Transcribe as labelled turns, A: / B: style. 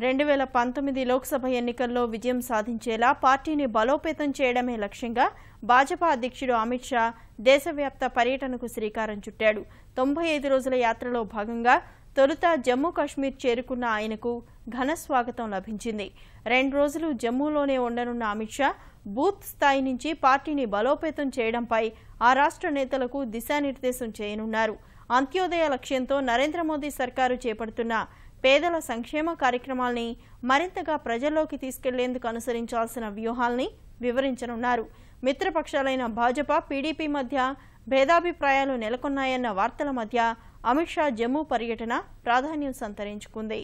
A: 2019 లోక్సభ ఎన్నికల్లో విజయం సాధించేలా పార్టీని బలోపేతం చేయడమే లక్ష్యంగా భాజపా అధ్యక్షుడు అమిత్ షా దేశవ్యాప్త పర్యటనకు శ్రీకారం చుట్టాడు. 95 రోజుల యాత్రలో భాగంగా తొలుత జమ్మూ కాశ్మీర్ చేరుకున్న ఆయనకు ఘన స్వాగతం లభించింది. 2 రోజులు జమ్మూలోనే ఉండనున్న అమిత్ షా బూత్ స్థాయి నుంచి పార్టీని బలోపేతం చేయడంపై ఆ రాష్ట్ర నేతలకు దిశానిర్దేశం చేయనున్నారు. అంత్యోదయ లక్ష్యంతో నరేంద్ర మోదీ సర్కారు చేపడుతున్న పేదల సంక్షేమ కార్యక్రమాల్ని మరింతగా ప్రజల్లోకి తీసుకెళ్లేందుకు అనుసరించాల్సిన వ్యూహాల్ని వివరించనున్నారు. మిత్రపక్షాలైన భాజపా, పీడీపీ మధ్య భేదాభిప్రాయాలు నెలకొన్నాయన్న వార్తల మధ్య అమిత్ షా జమ్మూ పర్యటన ప్రాధాన్యం సంతరించుకుంది.